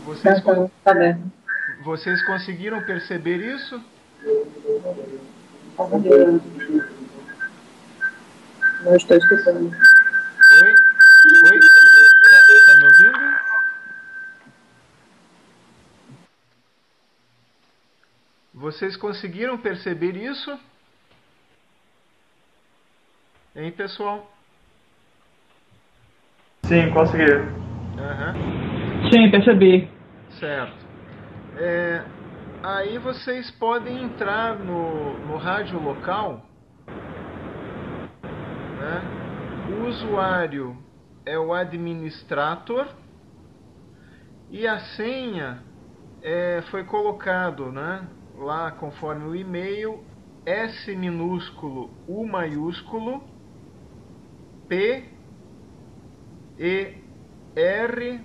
Vocês, Tá bem. vocês conseguiram perceber isso? Não estou escutando. Oi? Oi? Tá me ouvindo? Vocês conseguiram perceber isso? Hein, pessoal? Sim, consegui. Aham. Sim, percebi. Certo. Aí vocês podem entrar no rádio local, né? O usuário é o administrator e a senha foi colocado, né? Lá conforme o e-mail, S minúsculo, U maiúsculo, P E R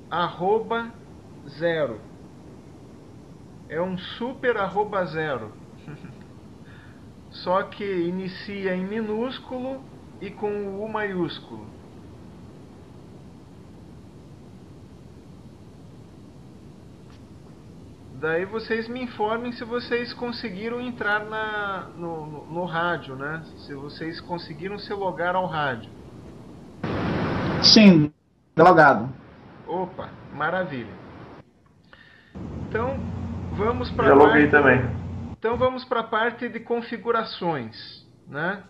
arroba 0. É um super arroba 0. Só que inicia em minúsculo e com o U maiúsculo. Daí vocês me informem se vocês conseguiram entrar no rádio, né? Se vocês conseguiram se logar ao rádio. Sim, logado. Opa, maravilha. Então vamos para Já loguei também. Então vamos para a parte de configurações, né?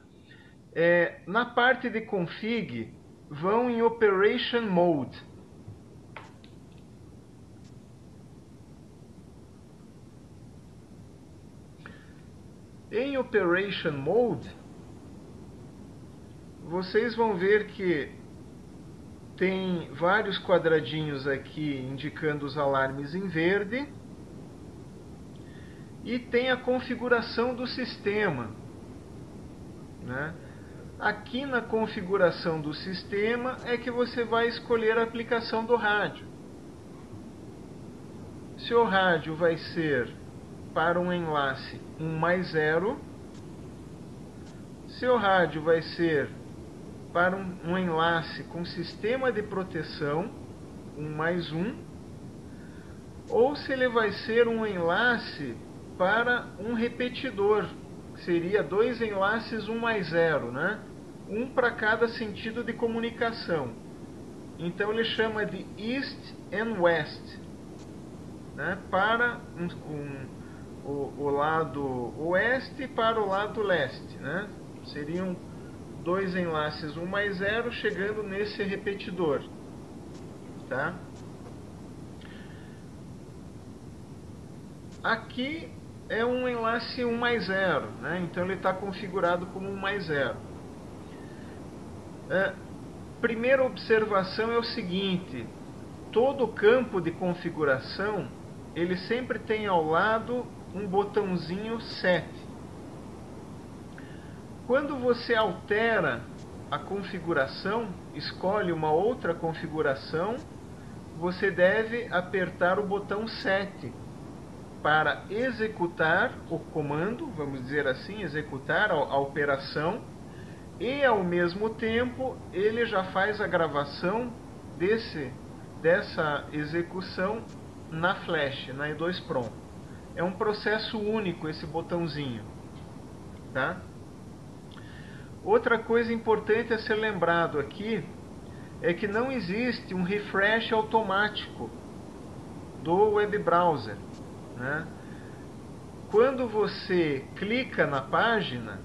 Na parte de config, vão em Operation Mode. Em Operation Mode, vocês vão ver que tem vários quadradinhos aqui indicando os alarmes em verde. E tem a configuração do sistema, né? Aqui na configuração do sistema é que você vai escolher a aplicação do rádio. Se o rádio vai ser para um enlace 1+0, se o rádio vai ser para um enlace com sistema de proteção 1+1, ou se ele vai ser um enlace para um repetidor, que seria 2 enlaces 1+0, né? Um para cada sentido de comunicação. Então ele chama de East and West, né? Para o lado oeste e para o lado leste, né? Seriam 2 enlaces 1+0 chegando nesse repetidor, tá? Aqui é um enlace 1+0, né? Então ele está configurado como 1+0. Primeira observação é o seguinte: todo campo de configuração ele sempre tem ao lado um botãozinho set. Quando você altera a configuração, escolhe uma outra configuração, você deve apertar o botão set para executar o comando, vamos dizer assim, executar a operação, e ao mesmo tempo ele já faz a gravação dessa execução na flash, na EEPROM. É um processo único esse botãozinho, tá? Outra coisa importante a ser lembrado aqui é que não existe um refresh automático do web browser, né? Quando você clica na página,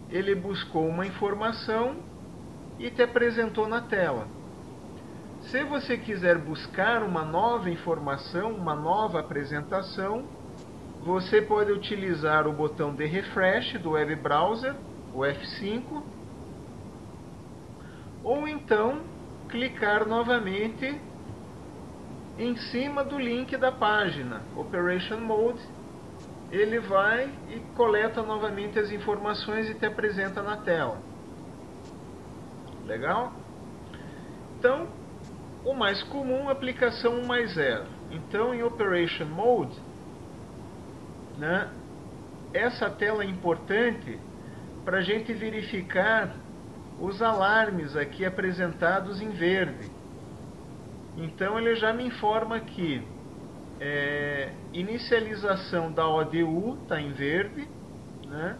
ele buscou uma informação e te apresentou na tela. Se você quiser buscar uma nova informação, uma nova apresentação, você pode utilizar o botão de refresh do web browser, o F5, ou então clicar novamente em cima do link da página Operation Mode. Ele vai e coleta novamente as informações e te apresenta na tela. Legal? Então, o mais comum, aplicação 1+0. Então, em Operation Mode, né, essa tela é importante para a gente verificar os alarmes aqui apresentados em verde. Então ele já me informa que inicialização da ODU está em verde, né?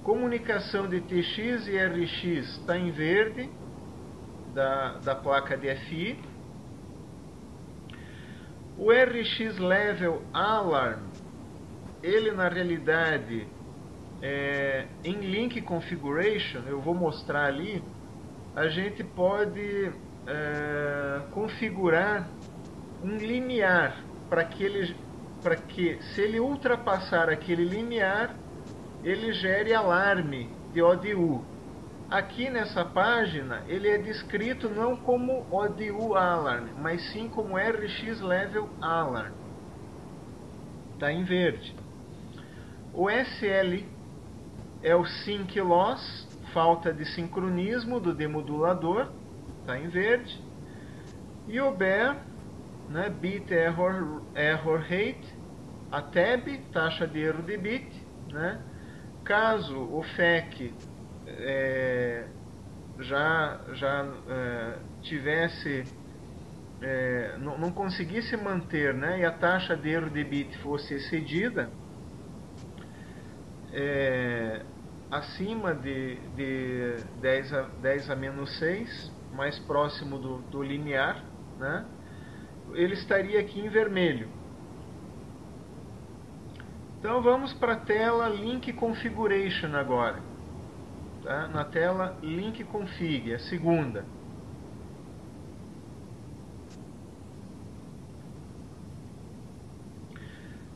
Comunicação de TX e RX está em verde da placa de FI. O RX Level Alarm, ele na realidade em Link Configuration, eu vou mostrar ali, a gente pode configurar um limiar para que se ele ultrapassar aquele limiar, ele gere alarme de ODU. Aqui nessa página ele é descrito não como ODU Alarm, mas sim como RX Level Alarm. Está em verde. O SL é o Sync Loss, falta de sincronismo do demodulador, está em verde. E o BER, né, Bit Error Rate, a TAB, taxa de erro de bit, né? Caso o FEC já tivesse não conseguisse manter, né, e a taxa de erro de bit fosse excedida acima de 10 a menos 6, mais próximo do limiar, né, ele estaria aqui em vermelho. Então vamos para a tela Link Configuration agora. Tá? Na tela Link Config, a segunda.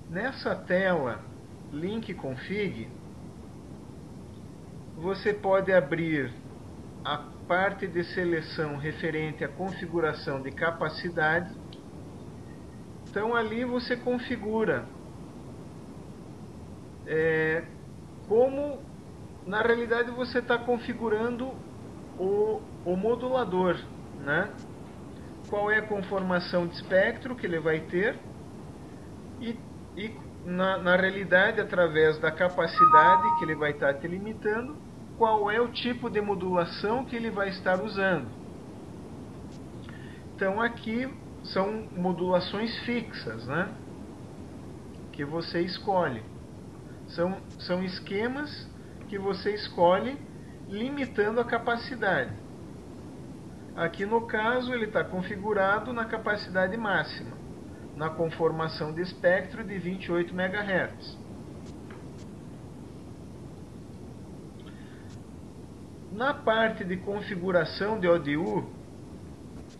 Nessa tela Link Config, você pode abrir a parte de seleção referente à configuração de capacidade. Então ali você configura como na realidade você está configurando o modulador, né? Qual é a conformação de espectro que ele vai ter e na realidade, através da capacidade que ele vai estar te limitando, qual é o tipo de modulação que ele vai estar usando. Então aqui são modulações fixas, né? Que você escolhe. São esquemas que você escolhe limitando a capacidade. Aqui no caso ele está configurado na capacidade máxima, na conformação de espectro de 28 MHz. Na parte de configuração de ODU,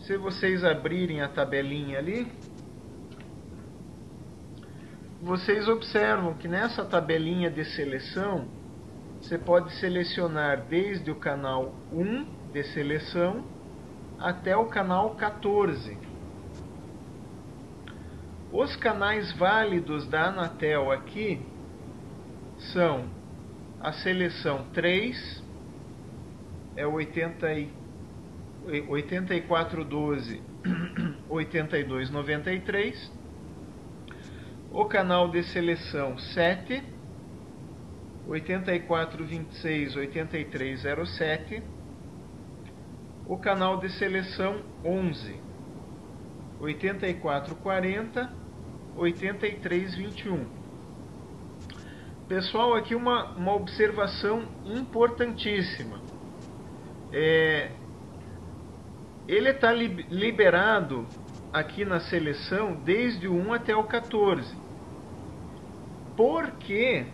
se vocês abrirem a tabelinha ali, vocês observam que nessa tabelinha de seleção, você pode selecionar desde o canal 1 de seleção até o canal 14. Os canais válidos da Anatel aqui são a seleção 3, é o 8412 8293, o canal de seleção 7, 8426 8307, o canal de seleção 11, 8440 8321. Pessoal, aqui uma observação importantíssima. Ele está liberado aqui na seleção desde o 1 até o 14. Porque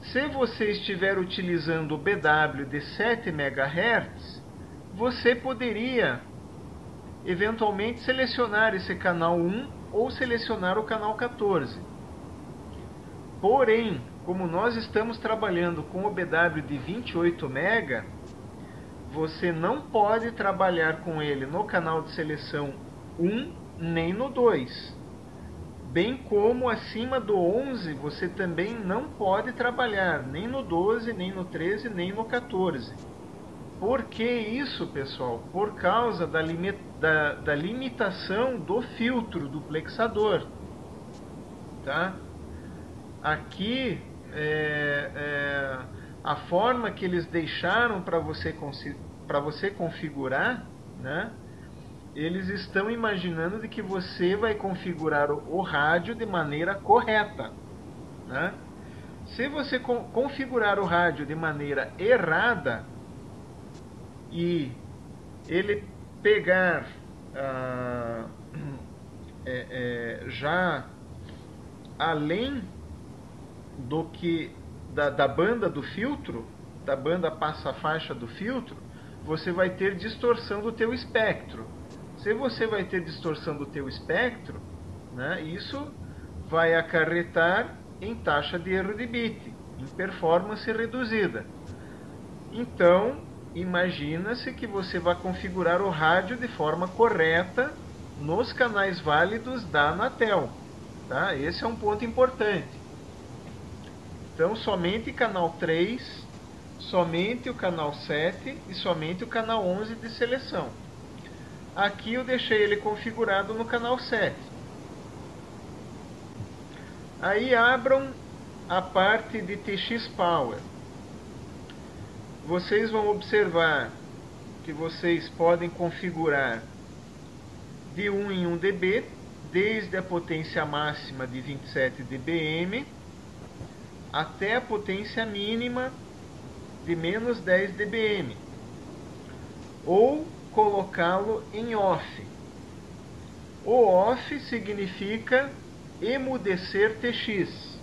se você estiver utilizando o BW de 7 MHz, você poderia eventualmente selecionar esse canal 1 ou selecionar o canal 14. Porém, como nós estamos trabalhando com o BW de 28 MB, você não pode trabalhar com ele no canal de seleção 1 nem no 2. Bem como acima do 11 você também não pode trabalhar nem no 12, nem no 13, nem no 14. Por que isso, pessoal? Por causa da limitação do filtro duplexador. Tá? Aqui a forma que eles deixaram para você configurar, né, eles estão imaginando de que você vai configurar o rádio de maneira correta, né? Se você configurar o rádio de maneira errada e ele pegar já além do que da banda do filtro, da banda passa-faixa do filtro, você vai ter distorção do teu espectro. Se você vai ter distorção do teu espectro, né, isso vai acarretar em taxa de erro de bit, em performance reduzida. Então, imagina-se que você vai configurar o rádio de forma correta nos canais válidos da Anatel. Tá? Esse é um ponto importante. Então, somente canal 3, somente o canal 7 e somente o canal 11 de seleção. Aqui eu deixei ele configurado no canal 7. Aí abram a parte de TX Power. Vocês vão observar que vocês podem configurar de 1 em 1 dB, desde a potência máxima de 27 dBm até a potência mínima de menos 10 dBm, ou colocá-lo em off. O off significa emudecer TX,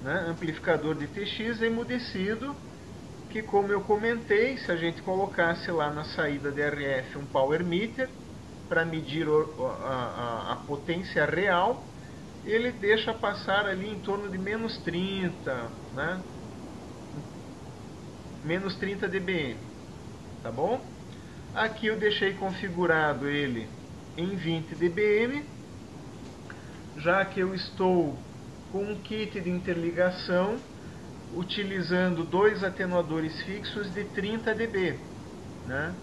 né? Amplificador de TX emudecido, que, como eu comentei, se a gente colocasse lá na saída de RF um power meter para medir a potência real, ele deixa passar ali em torno de menos 30, né? Menos 30 dBm, tá bom? Aqui eu deixei configurado ele em 20 dBm, já que eu estou com um kit de interligação utilizando dois atenuadores fixos de 30 dB, né?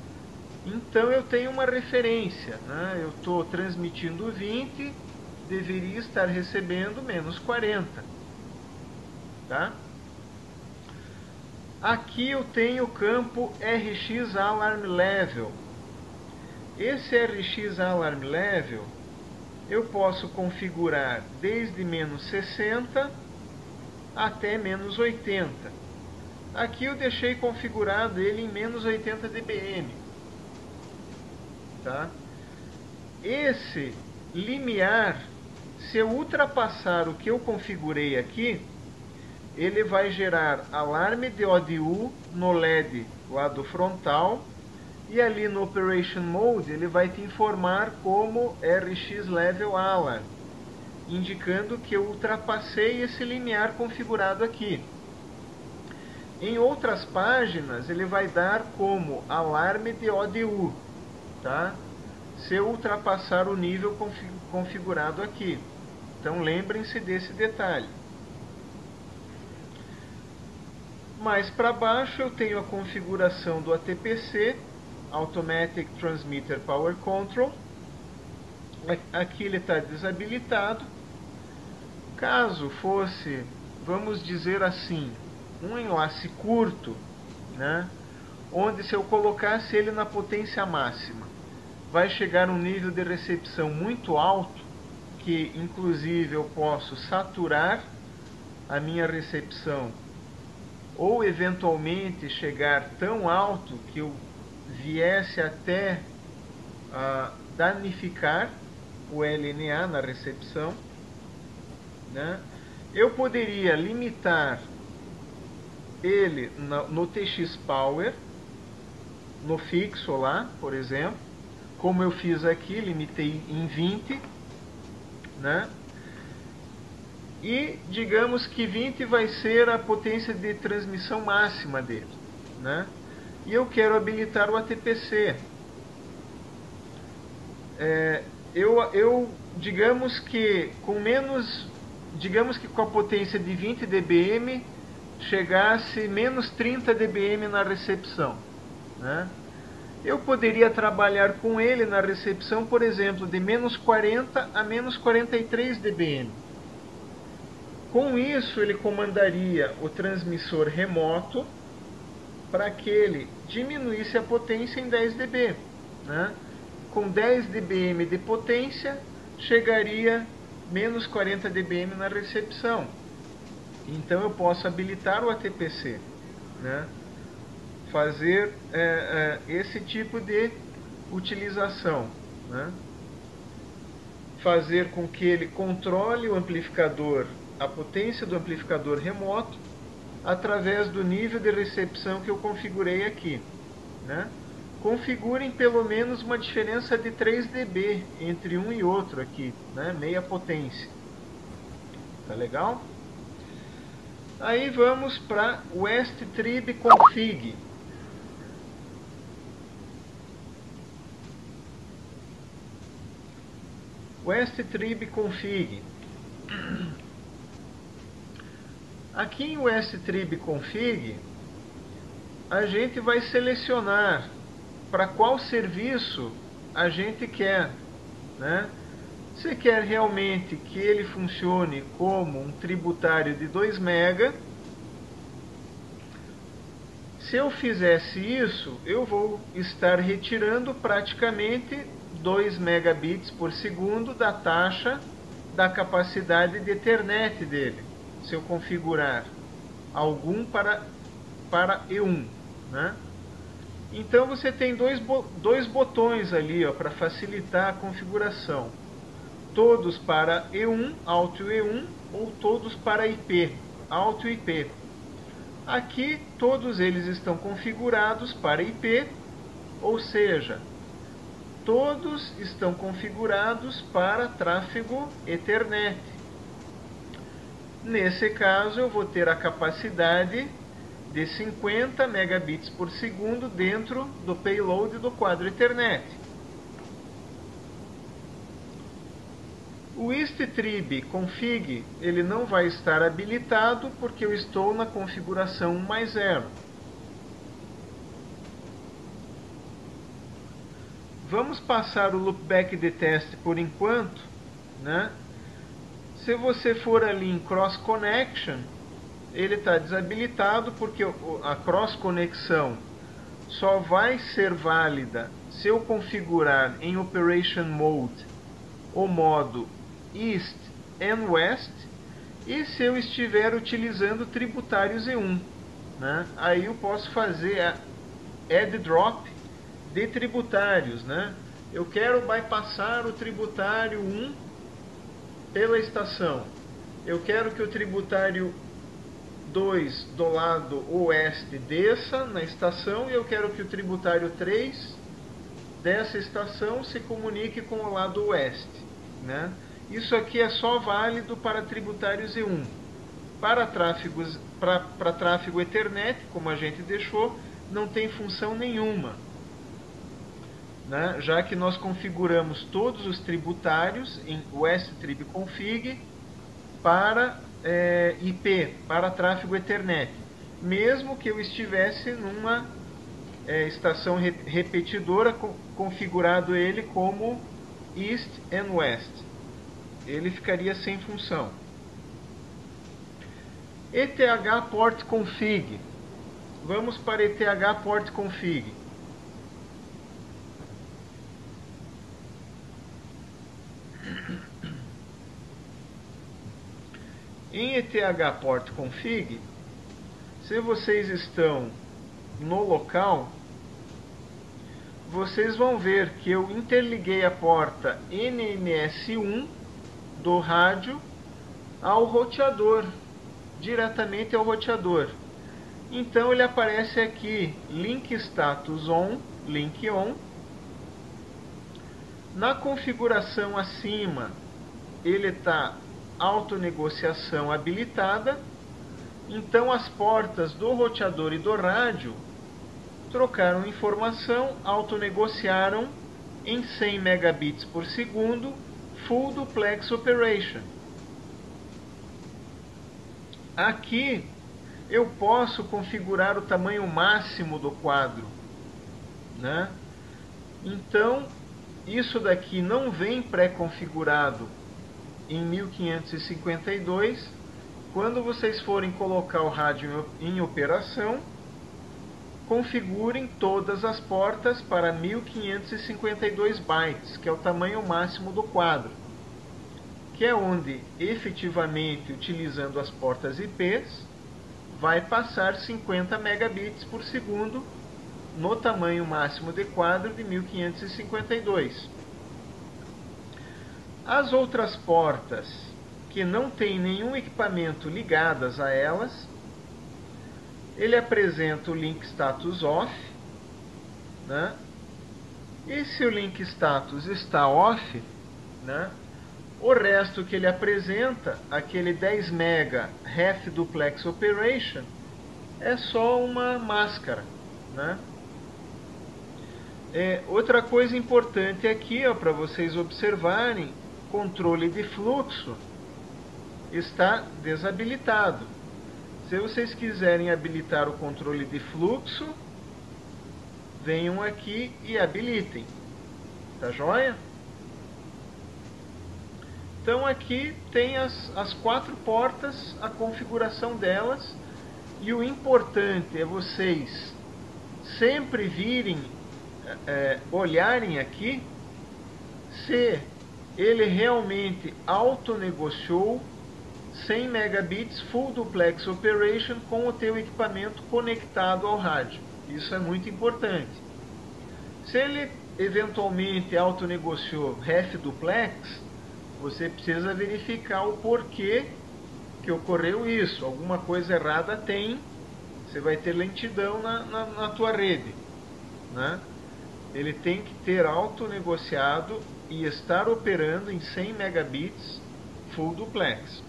Então eu tenho uma referência, né? Eu estou transmitindo 20, deveria estar recebendo menos 40, tá? Aqui eu tenho o campo RX Alarm Level. Esse RX Alarm Level eu posso configurar desde menos 60 até menos 80. Aqui eu deixei configurado ele em menos 80 dBm. Tá? Esse limiar, se eu ultrapassar o que eu configurei aqui, ele vai gerar alarme de ODU no LED lado frontal, e ali no Operation Mode ele vai te informar como RX Level Alarm, indicando que eu ultrapassei esse limiar configurado aqui. Em outras páginas ele vai dar como alarme de ODU, tá? Se eu ultrapassar o nível configurado aqui. Então lembrem-se desse detalhe. Mais para baixo eu tenho a configuração do ATPC, Automatic Transmitter Power Control. Aqui ele está desabilitado. Caso fosse, vamos dizer assim, um enlace curto, né, onde se eu colocasse ele na potência máxima, vai chegar um nível de recepção muito alto, que inclusive eu posso saturar a minha recepção, ou eventualmente chegar tão alto que eu viesse até a danificar o LNA na recepção, né? Eu poderia limitar ele no TX Power, no fixo lá, por exemplo, como eu fiz aqui, limitei em 20, né? E digamos que 20 vai ser a potência de transmissão máxima dele, né? E eu quero habilitar o ATPC. Digamos que com a potência de 20 dBm chegasse menos 30 dBm na recepção, né? Eu poderia trabalhar com ele na recepção, por exemplo, de menos 40 a menos 43 dBm. Com isso, ele comandaria o transmissor remoto para que ele diminuísse a potência em 10 dB, né? com 10 dBm de potência, chegaria menos 40 dBm na recepção. Então eu posso habilitar o ATPC, né? Fazer esse tipo de utilização, né? Fazer com que ele controle o amplificador, a potência do amplificador remoto, através do nível de recepção que eu configurei aqui, né? Configurem pelo menos uma diferença de 3 dB entre um e outro aqui, né? Meia potência. Tá legal? Aí vamos para o wstrib config. wstrib config. Aqui em wstrib config, a gente vai selecionar para qual serviço a gente quer, né? Se quer realmente que ele funcione como um tributário de 2 MB, se eu fizesse isso, eu vou estar retirando praticamente 2 megabits por segundo da taxa da capacidade de Ethernet dele, se eu configurar algum para E1, né? Então você tem dois botões ali para facilitar a configuração. Todos para E1, Alto E1, ou todos para IP, Alto IP. Aqui todos eles estão configurados para IP, ou seja, todos estão configurados para tráfego Ethernet. Nesse caso eu vou ter a capacidade de 50 megabits por segundo dentro do payload do quadro Ethernet. O wstrib config ele não vai estar habilitado porque eu estou na configuração 1+0. Vamos passar o loopback de teste por enquanto, né? Se você for ali em cross connection, ele está desabilitado porque a cross conexão só vai ser válida se eu configurar em Operation Mode o modo East and West e se eu estiver utilizando tributários E1, né? Aí eu posso fazer a add drop de tributários, né? Eu quero bypassar o tributário 1 pela estação. Eu quero que o tributário 2 do lado oeste desça na estação e eu quero que o tributário 3 dessa estação se comunique com o lado oeste, né? Isso aqui é só válido para tributários E1. Para tráfego Ethernet, como a gente deixou, não tem função nenhuma, né? Já que nós configuramos todos os tributários em wstrib config para IP, para tráfego Ethernet, mesmo que eu estivesse numa estação repetidora configurado ele como East and West, ele ficaria sem função. ETH port config. Vamos para ETH port config. Em ETH port config, se vocês estão no local, vocês vão ver que eu interliguei a porta NMS1 do rádio ao roteador, diretamente ao roteador. Então ele aparece aqui, link status on, link on. Na configuração acima, ele está autonegociação habilitada. Então as portas do roteador e do rádio trocaram informação, autonegociaram em 100 megabits por segundo, Full Duplex Operation. Aqui eu posso configurar o tamanho máximo do quadro, né? Então isso daqui não vem pré-configurado em 1552. Quando vocês forem colocar o rádio em operação, configurem todas as portas para 1552 bytes, que é o tamanho máximo do quadro, que é onde, efetivamente, utilizando as portas IPs, vai passar 50 megabits por segundo no tamanho máximo de quadro de 1552. As outras portas que não tem nenhum equipamento ligadas a elas, ele apresenta o link status off, né? E se o link status está off, né, o resto que ele apresenta, aquele 10 mega half duplex operation, é só uma máscara, né? Outra coisa importante aqui, para vocês observarem, controle de fluxo está desabilitado. Se vocês quiserem habilitar o controle de fluxo, venham aqui e habilitem. Tá joia? Então aqui tem as 4 portas, a configuração delas, e o importante é vocês sempre virem, olharem aqui se ele realmente autonegociou 100 megabits Full Duplex Operation com o teu equipamento conectado ao rádio. Isso é muito importante. Se ele eventualmente autonegociou Half Duplex, você precisa verificar o porquê que ocorreu isso. Alguma coisa errada tem, você vai ter lentidão na tua rede, né? Ele tem que ter autonegociado e estar operando em 100 megabits Full Duplex.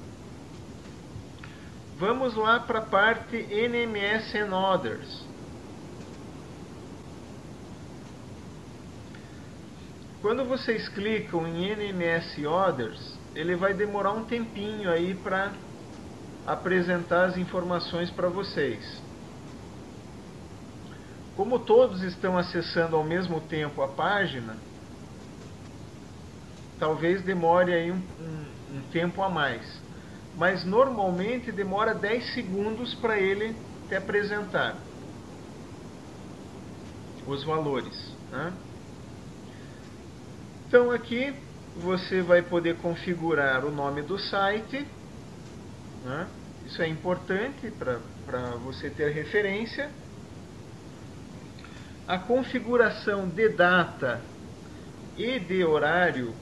Vamos lá para a parte NMS and Others. Quando vocês clicam em NMS Others, ele vai demorar um tempinho aí para apresentar as informações para vocês. Como todos estão acessando ao mesmo tempo a página, talvez demore aí um tempo a mais. Mas normalmente demora 10 segundos para ele te apresentar os valores, né? Então aqui você vai poder configurar o nome do site, né? Isso é importante para você ter referência. A configuração de data e de horário,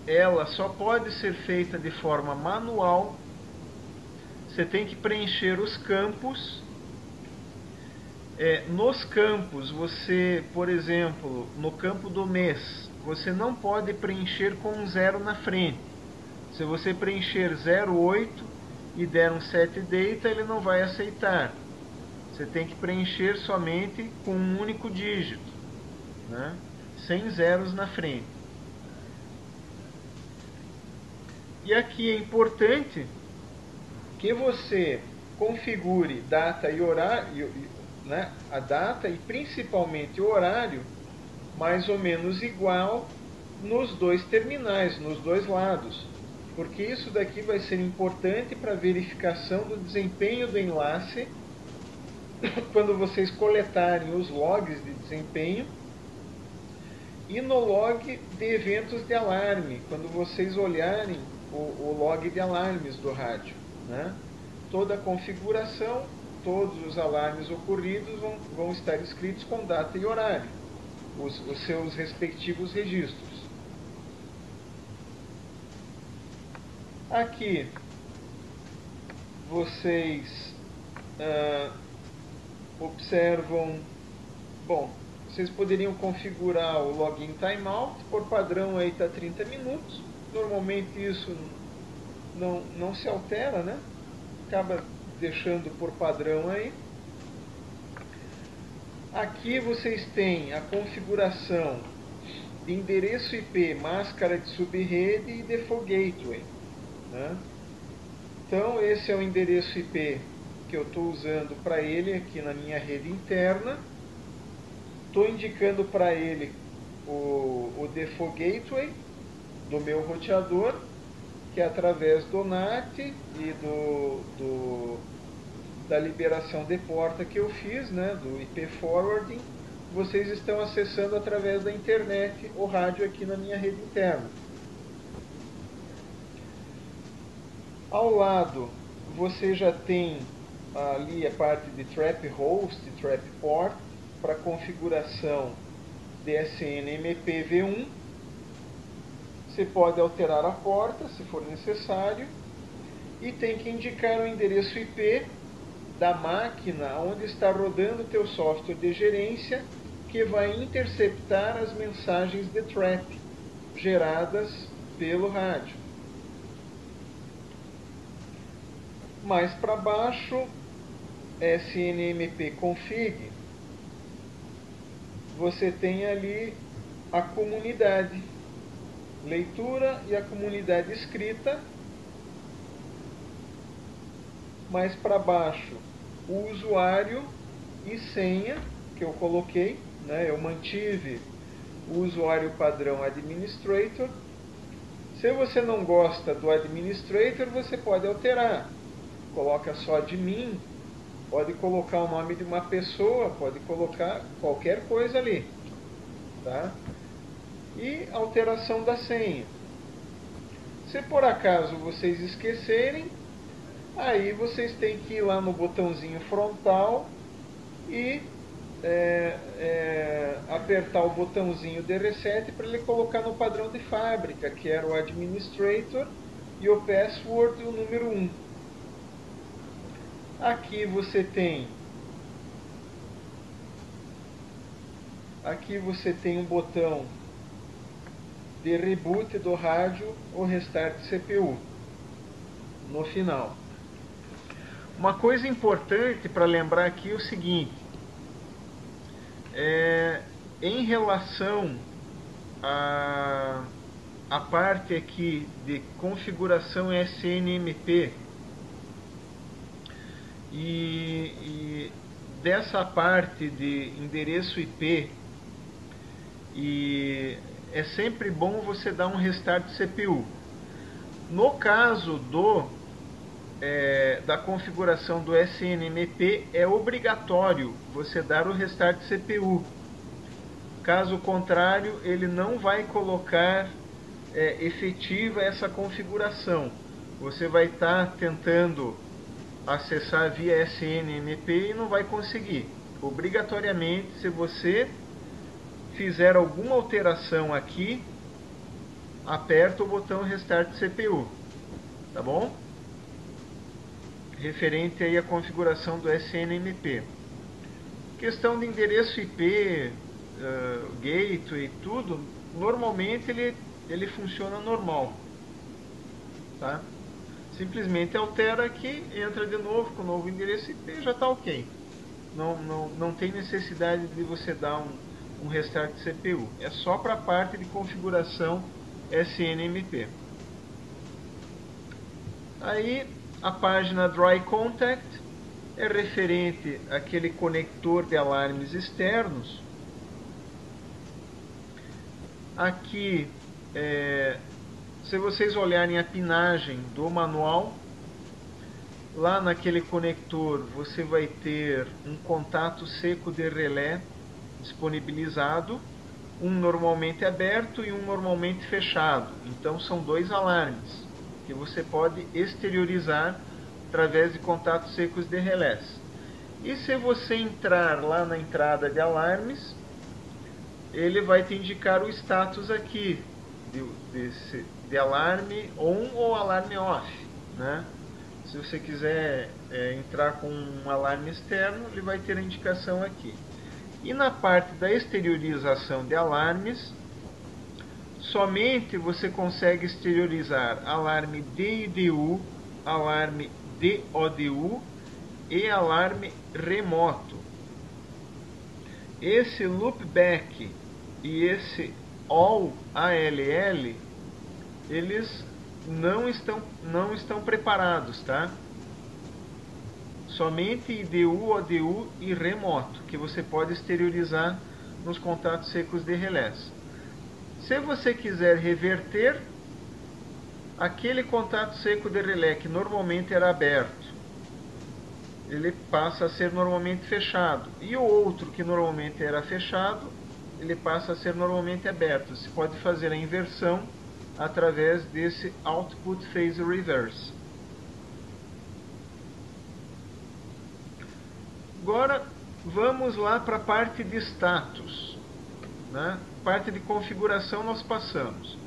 ela só pode ser feita de forma manual. Você tem que preencher os campos. Nos campos, você, por exemplo, no campo do mês, você não pode preencher com um 0 na frente. Se você preencher 08 e der um set data, ele não vai aceitar. Você tem que preencher somente com um único dígito, né? Sem zeros na frente. E aqui é importante que você configure data e horário, né? A data e principalmente o horário mais ou menos igual nos dois terminais, nos dois lados, porque isso daqui vai ser importante para verificação do desempenho do enlace quando vocês coletarem os logs de desempenho e no log de eventos de alarme, quando vocês olharem o log de alarmes do rádio, né? Toda a configuração, todos os alarmes ocorridos vão estar escritos com data e horário, os seus respectivos registros. Aqui vocês observam, bom, vocês poderiam configurar o login timeout, por padrão aí está 30 minutos, normalmente isso não se altera, né? Acaba deixando por padrão aí. Aqui vocês têm a configuração de endereço IP, máscara de subrede e default gateway, né? Então esse é o endereço IP que eu estou usando para ele aqui na minha rede interna. Estou indicando para ele o default gateway do meu roteador, que é através do NAT e da liberação de porta que eu fiz, né, do IP Forwarding, vocês estão acessando através da internet o rádio aqui na minha rede interna. Ao lado, você já tem ali a parte de Trap Host e Trap Port para configuração DSN MPv1. Você pode alterar a porta se for necessário e tem que indicar o endereço IP da máquina onde está rodando o teu software de gerência, que vai interceptar as mensagens de trap geradas pelo rádio. Mais para baixo, SNMP config, você tem ali a comunidade leitura e a comunidade escrita. Mais para baixo, o usuário e senha que eu coloquei, né? Eu mantive o usuário padrão administrator. Se você não gosta do administrator, você pode alterar. Coloca só admin, pode colocar o nome de uma pessoa, pode colocar qualquer coisa ali, tá? E alteração da senha. Se por acaso vocês esquecerem, aí vocês têm que ir lá no botãozinho frontal e apertar o botãozinho de reset para ele colocar no padrão de fábrica, que era o administrator e o password o número 1. Aqui você tem um botão de reboot do rádio ou restart CPU no final. Uma coisa importante para lembrar aqui é o seguinte: em relação à parte aqui de configuração SNMP e dessa parte de endereço IP, e é sempre bom você dar um restart CPU. No caso da configuração do SNMP, é obrigatório você dar o restart CPU. Caso contrário, ele não vai colocar efetiva essa configuração. Você vai estar tentando acessar via SNMP e não vai conseguir. Obrigatoriamente, se você fizer alguma alteração aqui, aperta o botão Restart CPU, tá bom? Referente aí à configuração do SNMP. Questão de endereço IP, gateway, tudo, normalmente ele funciona normal, tá? Simplesmente altera aqui, entra de novo com o novo endereço IP e já está ok. Não tem necessidade de você dar um restart CPU. É só para a parte de configuração SNMP. Aí a página Dry Contact é referente àquele conector de alarmes externos. Aqui, se vocês olharem a pinagem do manual, lá naquele conector você vai ter um contato seco de relé disponibilizado, um normalmente aberto e um normalmente fechado. Então são dois alarmes que você pode exteriorizar através de contatos secos de relés. E se você entrar lá na entrada de alarmes, ele vai te indicar o status aqui de alarme on ou alarme off, né? Se você quiser entrar com um alarme externo, ele vai ter a indicação aqui. E na parte da exteriorização de alarmes, somente você consegue exteriorizar alarme DIDU, alarme DODU e alarme remoto. Esse loopback e esse all ALL, eles não estão preparados, tá? Somente IDU, ODU e remoto, que você pode exteriorizar nos contatos secos de relés. Se você quiser reverter aquele contato seco de relé que normalmente era aberto, ele passa a ser normalmente fechado. E o outro que normalmente era fechado, ele passa a ser normalmente aberto. Se pode fazer a inversão através desse Output Phase Reverse. Agora vamos lá para a parte de status, né? Parte de configuração nós passamos.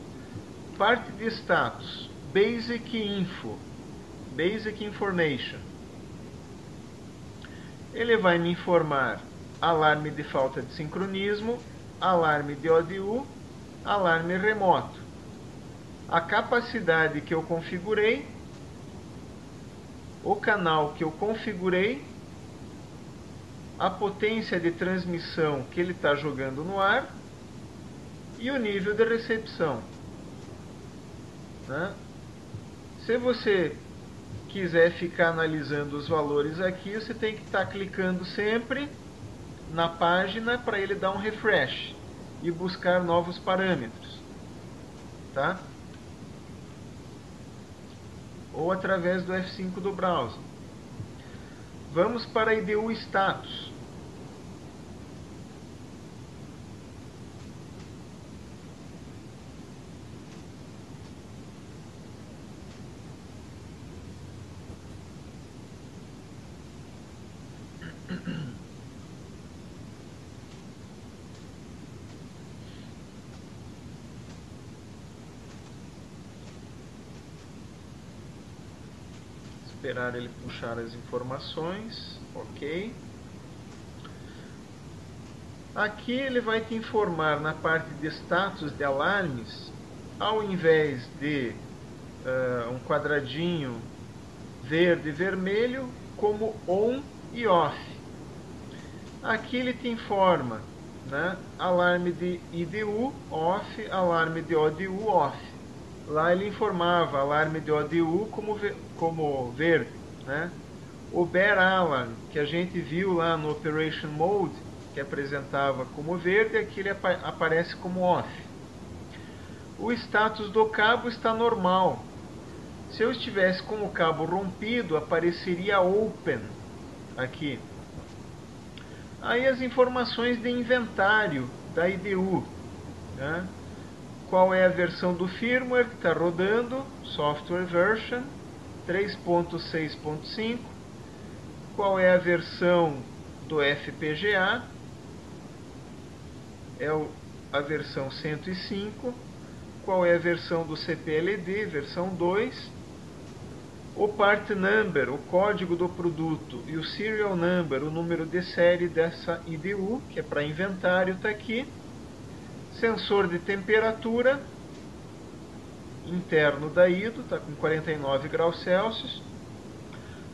Parte de status, Basic Info, Basic Information. Ele vai me informar alarme de falta de sincronismo, alarme de ODU, alarme remoto. A capacidade que eu configurei, o canal que eu configurei, a potência de transmissão que ele está jogando no ar e o nível de recepção, né? Se você quiser ficar analisando os valores aqui, você tem que estar clicando sempre na página para ele dar um refresh e buscar novos parâmetros, tá? Ou através do F5 do browser. Vamos para a IDU Status. Esperar ele puxar as informações, ok. Aqui ele vai te informar na parte de status de alarmes, ao invés de um quadradinho verde e vermelho, como on e off. Aqui ele te informa, né, alarme de IDU off, alarme de ODU off. Lá ele informava alarme de ODU como verde, né? O Bear Alarm, que a gente viu lá no Operation Mode, que apresentava como verde, aqui ele aparece como off. O status do cabo está normal. Se eu estivesse com o cabo rompido, apareceria open aqui. Aí as informações de inventário da IDU, né? Qual é a versão do firmware que está rodando, software version 3.6.5, qual é a versão do FPGA, é a versão 105, qual é a versão do CPLD, versão 2, o part number, o código do produto, e o serial number, o número de série dessa IDU, que é para inventário, está aqui. Sensor de temperatura interno da IDU, está com 49 graus Celsius.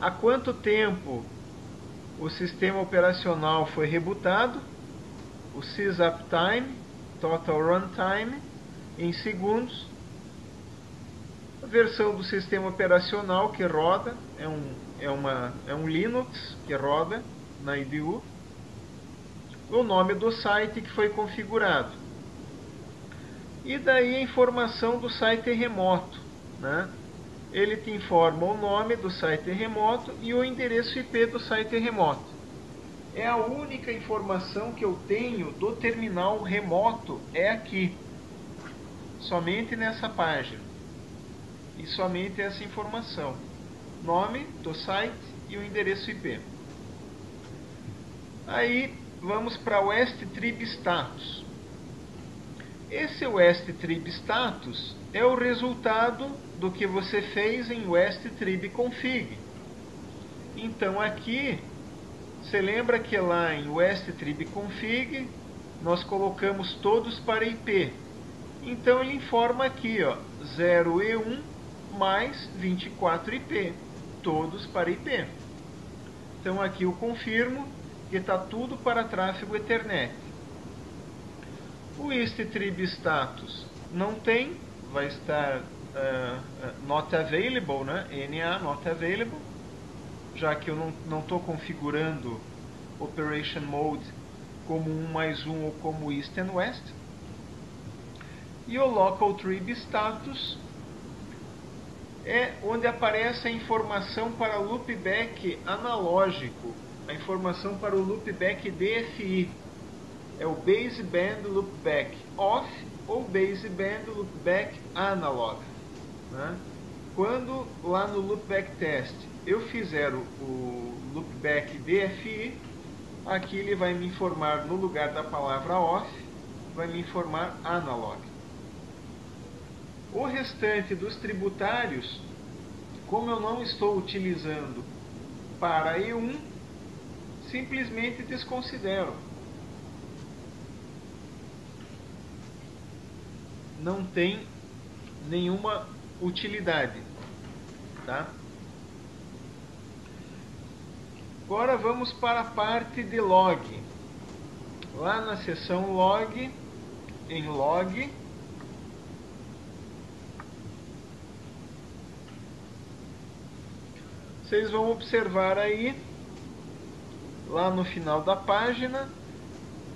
Há quanto tempo o sistema operacional foi rebutado? O SysUptime, Total Runtime, em segundos. A versão do sistema operacional que roda, é um Linux que roda na IDU. O nome do site que foi configurado. E daí a informação do site remoto, né? Ele te informa o nome do site remoto e o endereço IP do site remoto. É a única informação que eu tenho do terminal remoto, é aqui. Somente nessa página. E somente essa informação. Nome do site e o endereço IP. Aí vamos para o STRIB Status. Esse STRIB Status é o resultado do que você fez em STRIB Config. Então aqui, você lembra que lá em STRIB Config, nós colocamos todos para IP. Então ele informa aqui, ó, 0E1 mais 24 IP, todos para IP. Então aqui eu confirmo que está tudo para tráfego Ethernet. O STRIB Status não tem, vai estar Not Available, né? NA Not Available, já que eu não estou configurando Operation Mode como 1+1 ou como East and West. E o Local Trib Status é onde aparece a informação para loopback analógico, a informação para o loopback DFI. É o baseband loopback off ou baseband loopback analog, né? Quando lá no loopback test eu fizer o loopback DFI, aqui ele vai me informar, no lugar da palavra off, vai me informar analog. O restante dos tributários, como eu não estou utilizando para E1, simplesmente desconsidero. Não tem nenhuma utilidade, tá? Agora vamos para a parte de log. Lá na seção log, em log, vocês vão observar aí, lá no final da página,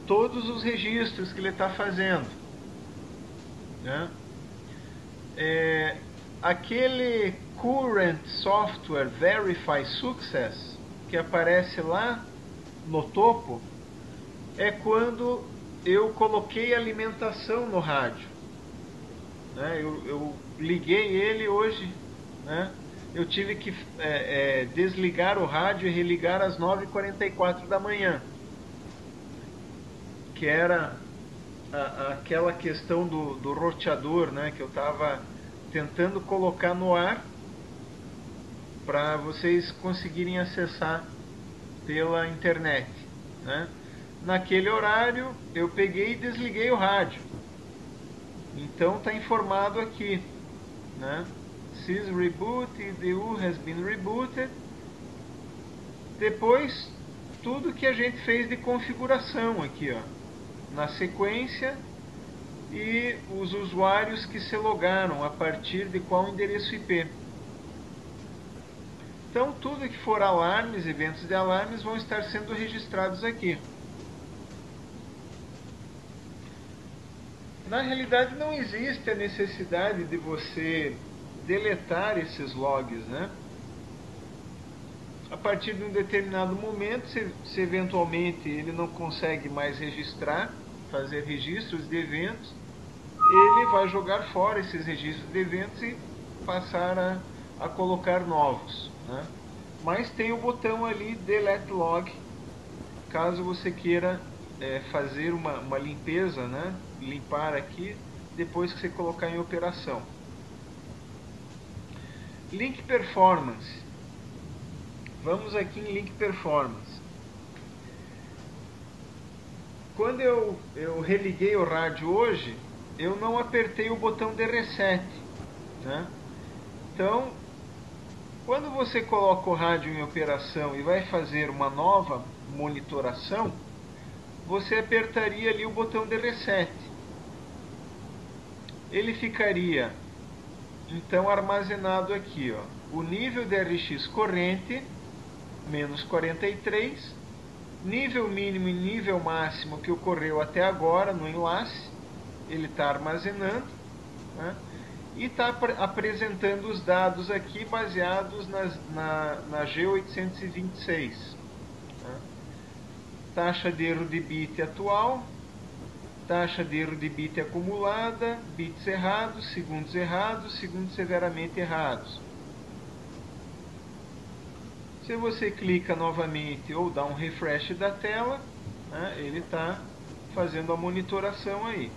todos os registros que ele está fazendo, né? Aquele Current Software Verify Success que aparece lá no topo é quando eu coloquei alimentação no rádio, né? Eu liguei ele hoje, né? Eu tive que desligar o rádio e religar às 9h44 da manhã, que era aquela questão do roteador, né, que eu estava tentando colocar no ar para vocês conseguirem acessar pela internet, né? Naquele horário eu peguei e desliguei o rádio, então está informado aqui, né? Sys reboot, EDU has been rebooted. Depois tudo que a gente fez de configuração aqui, ó, na sequência, e os usuários que se logaram a partir de qual endereço IP. Então tudo que for alarmes, eventos de alarmes vão estar sendo registrados aqui. Na realidade não existe a necessidade de você deletar esses logs, né? A partir de um determinado momento, se eventualmente ele não consegue mais registrar, fazer registros de eventos, ele vai jogar fora esses registros de eventos e passar a colocar novos, né? Mas tem o botão ali Delete Log, caso você queira fazer uma limpeza, né? Limpar aqui depois que você colocar em operação. Link Performance. Vamos aqui em Link Performance. Quando eu religuei o rádio hoje, eu não apertei o botão de reset, né? Então, quando você coloca o rádio em operação e vai fazer uma nova monitoração, você apertaria ali o botão de reset. Ele ficaria então armazenado aqui, ó, o nível de RX corrente, menos 43, nível mínimo e nível máximo que ocorreu até agora no enlace, ele está armazenando, né? E está apresentando os dados aqui baseados na G826. Né? Taxa de erro de bit atual, taxa de erro de bit acumulada, bits errados, segundos severamente errados. Se você clica novamente ou dá um refresh da tela, né, ele está fazendo a monitoração aí.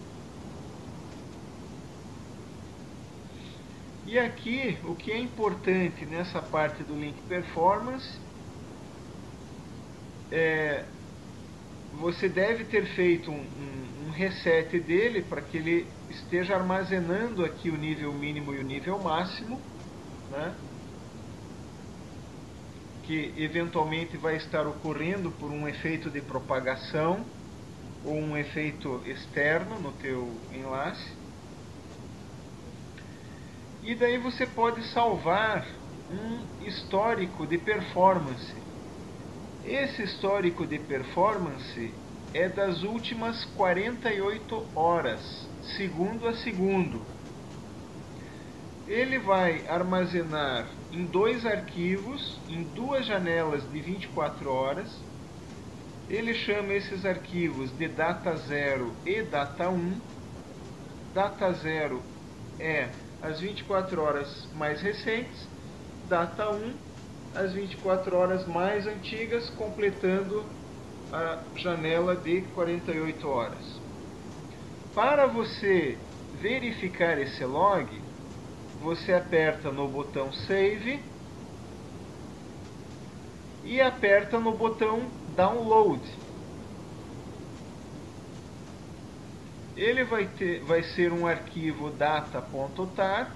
E aqui, o que é importante nessa parte do Link Performance você deve ter feito um reset dele para que ele esteja armazenando aqui o nível mínimo e o nível máximo, né? Que eventualmente vai estar ocorrendo por um efeito de propagação ou um efeito externo no teu enlace. E daí você pode salvar um histórico de performance. Esse histórico de performance é das últimas 48 horas, segundo a segundo. ele vai armazenar em 2 arquivos, em 2 janelas de 24 horas. Ele chama esses arquivos de data 0 e data 1. Data 0 é as 24 horas mais recentes, data 1, as 24 horas mais antigas, completando a janela de 48 horas. Para você verificar esse log, você aperta no botão Save e aperta no botão Download. Ele vai ser um arquivo data.tar.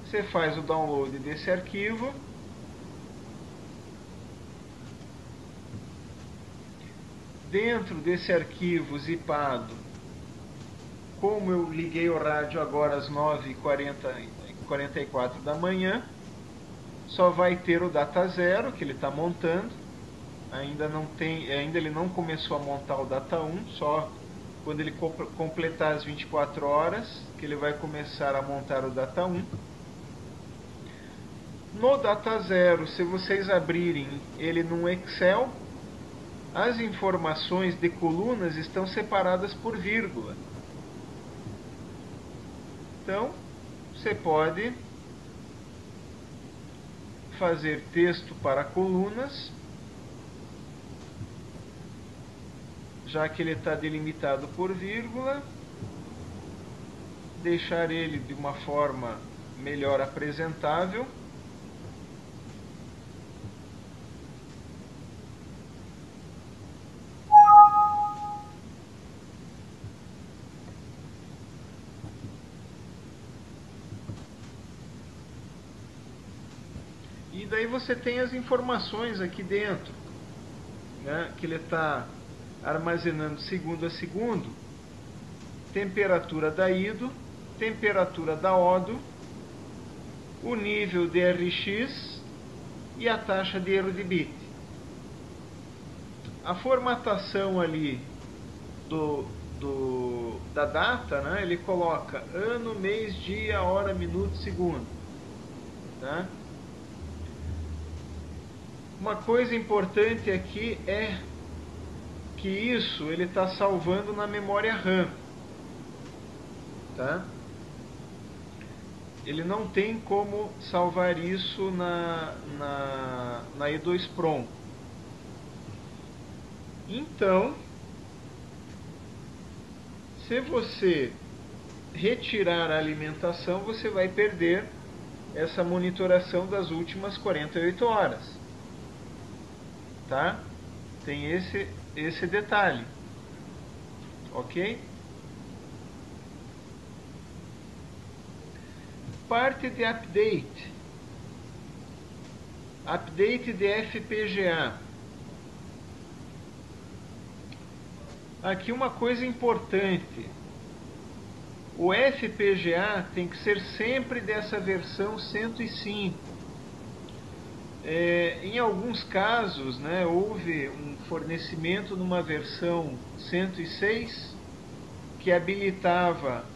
Você faz o download desse arquivo. Dentro desse arquivo zipado, como eu liguei o rádio agora às 9h44 da manhã, só vai ter o data 0 que ele está montando. Ainda ele não começou a montar o data 1, só quando ele completar as 24 horas que ele vai começar a montar o data 1. No data 0, se vocês abrirem ele no Excel, as informações de colunas estão separadas por vírgula. Então, você pode fazer texto para colunas, já que ele está delimitado por vírgula, deixar ele de uma forma melhor apresentável. E daí você tem as informações aqui dentro, né, que ele está armazenando segundo a segundo, temperatura da IDO, temperatura da ODO, o nível de RX e a taxa de erro de bit. A formatação ali da data, né, ele coloca ano, mês, dia, hora, minuto, segundo. Tá? Uma coisa importante aqui é que isso ele está salvando na memória RAM, tá? Ele não tem como salvar isso na E2 Prom. Então, se você retirar a alimentação, você vai perder essa monitoração das últimas 48 horas, tá? Tem esse detalhe, ok? Parte de update de FPGA. Aqui uma coisa importante: o FPGA tem que ser sempre dessa versão 105. Em alguns casos, né, houve um fornecimento numa versão 106 que habilitava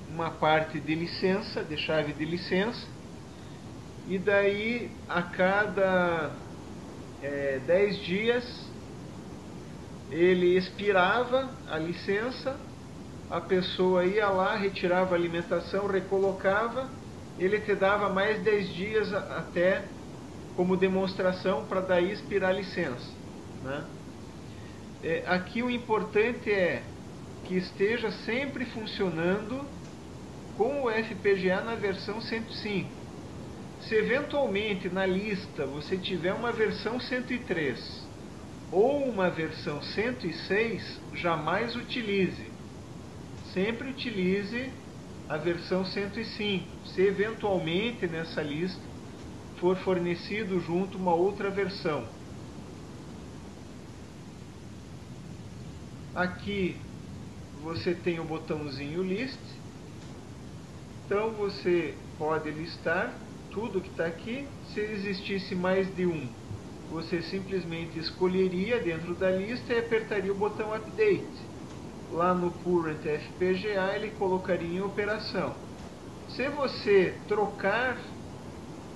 uma parte de licença, de chave de licença, e daí a cada 10 dias ele expirava a licença, a pessoa ia lá, retirava a alimentação, recolocava, ele te dava mais 10 dias até como demonstração para daí expirar a licença, né? Aqui o importante é que esteja sempre funcionando com o FPGA na versão 105. Se eventualmente na lista você tiver uma versão 103 ou uma versão 106, jamais utilize. Sempre utilize a versão 105. Se eventualmente nessa lista for fornecido junto uma outra versão. Aqui você tem o botãozinho List. Então você pode listar tudo que está aqui. Se existisse mais de um, você simplesmente escolheria dentro da lista e apertaria o botão Update. Lá no Current FPGA ele colocaria em operação. Se você trocar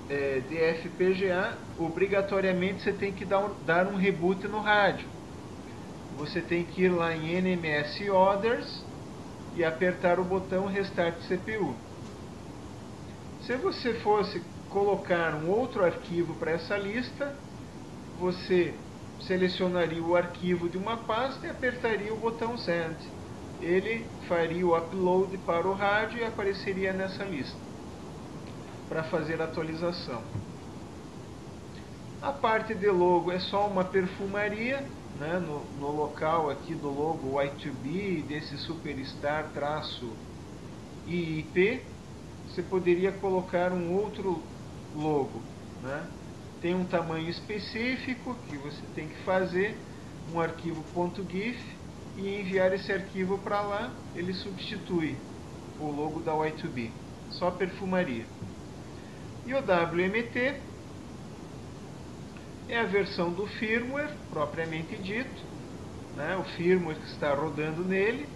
de FPGA, obrigatoriamente você tem que dar um reboot no rádio. Você tem que ir lá em NMS Others e apertar o botão Restart CPU. Se você fosse colocar um outro arquivo para essa lista, você selecionaria o arquivo de uma pasta e apertaria o botão Send. Ele faria o upload para o rádio e apareceria nessa lista para fazer a atualização. A parte de logo é só uma perfumaria, né? No local aqui do logo Y2B, desse Superstar-IIP, você poderia colocar um outro logo, né? Tem um tamanho específico que você tem que fazer, um arquivo .gif, e enviar esse arquivo para lá. Ele substitui o logo da Y2B, só perfumaria. E o WMT é a versão do firmware propriamente dito, né? O firmware que está rodando nele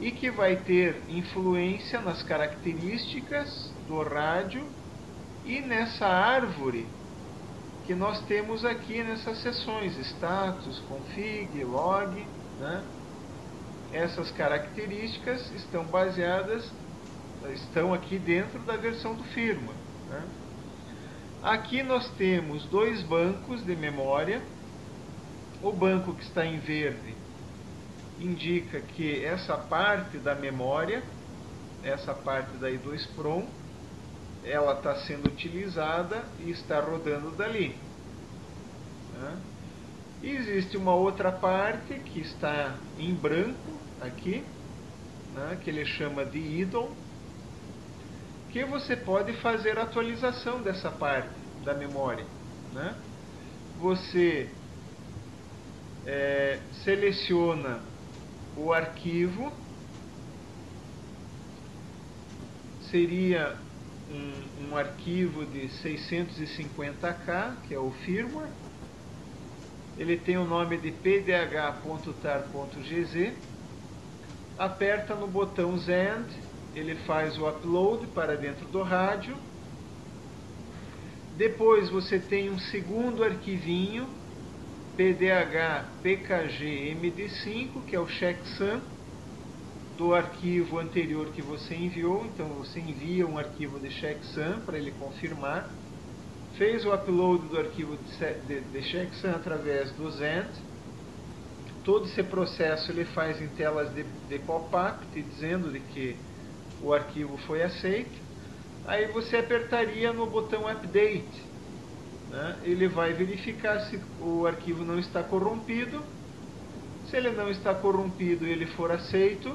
e que vai ter influência nas características do rádio e nessa árvore que nós temos aqui nessas seções, status, config, log, né? Essas características estão aqui dentro da versão do firmware, né? Aqui nós temos dois bancos de memória. O banco que está em verde indica que essa parte da memória, essa parte da I2PROM, ela está sendo utilizada e está rodando dali, né? E existe uma outra parte que está em branco aqui, né, que ele chama de idle, que você pode fazer a atualização dessa parte da memória, né? Você seleciona o arquivo, seria um arquivo de 650K, que é o firmware. Ele tem o nome de pdh.tar.gz. Aperta no botão Send, ele faz o upload para dentro do rádio. Depois você tem um segundo arquivinho, pdh-pkg-md5, que é o checksum do arquivo anterior que você enviou. Então você envia um arquivo de checksum para ele confirmar. Fez o upload do arquivo de checksum através do Send. Todo esse processo ele faz em telas de pop-up, dizendo de que o arquivo foi aceito. Aí você apertaria no botão Update, né? Ele vai verificar se o arquivo não está corrompido. Se ele não está corrompido e ele for aceito,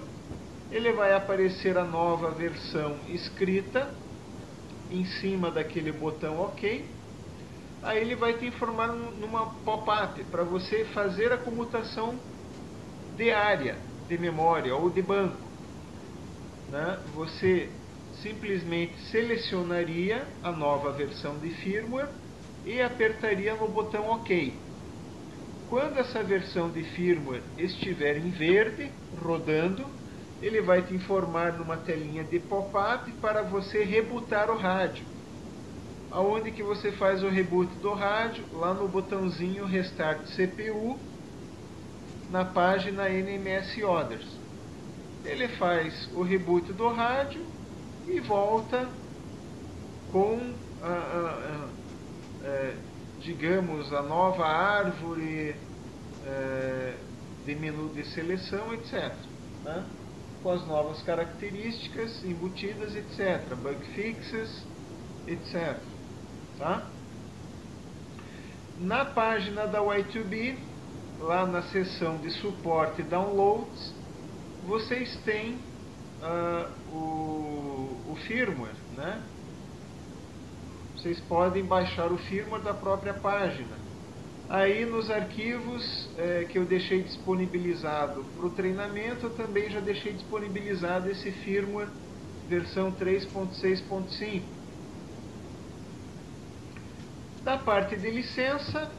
ele vai aparecer a nova versão escrita em cima daquele botão OK. Aí ele vai te informar numa pop-up para você fazer a comutação de área de memória ou de banco, né? Você simplesmente selecionaria a nova versão de firmware e apertaria no botão OK. Quando essa versão de firmware estiver em verde, rodando, ele vai te informar numa telinha de pop-up para você rebootar o rádio. Aonde que você faz o reboot do rádio? Lá no botãozinho Restart CPU, na página NMS Others. Ele faz o reboot do rádio e volta com digamos, a nova árvore de menu de seleção, etc., né? Com as novas características embutidas, etc., bug fixes, etc., tá? Na página da Y2B, lá na seção de suporte e downloads, vocês têm o firmware, né? Vocês podem baixar o firmware da própria página. Aí nos arquivos que eu deixei disponibilizado para o treinamento, eu também já deixei disponibilizado esse firmware versão 3.6.5. Da parte de licença,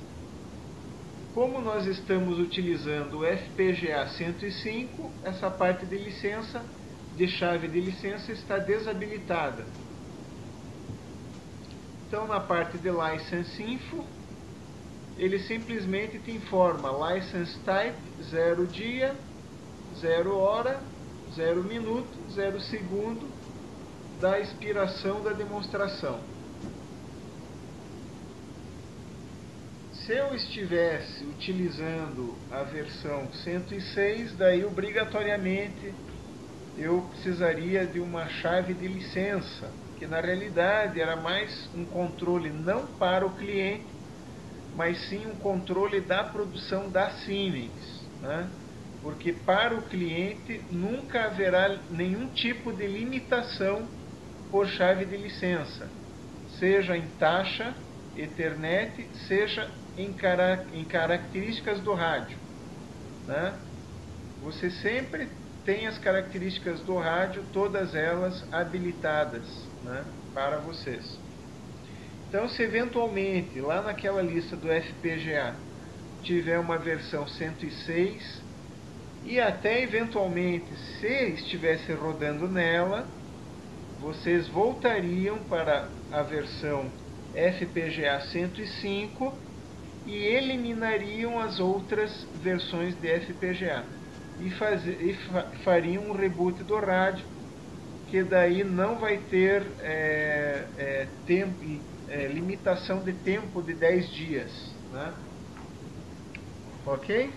como nós estamos utilizando o FPGA 105, essa parte de licença de chave de licença está desabilitada. Então, na parte de License Info, ele simplesmente te informa License Type 0 dia, 0 hora, 0 minuto, 0 segundo da expiração da demonstração. Se eu estivesse utilizando a versão 106, daí obrigatoriamente eu precisaria de uma chave de licença, que na realidade era mais um controle não para o cliente, mas sim um controle da produção da Siemens, né? Porque para o cliente nunca haverá nenhum tipo de limitação por chave de licença, seja em taxa, Ethernet, seja em características do rádio, né? Você sempre tem as características do rádio, todas elas habilitadas, né, para vocês. Então, se eventualmente lá naquela lista do FPGA tiver uma versão 106 e até eventualmente se estivesse rodando nela, vocês voltariam para a versão FPGA 105 e eliminariam as outras versões de FPGA e fariam um reboot do rádio, que daí não vai ter limitação de tempo de 10 dias, né? Ok?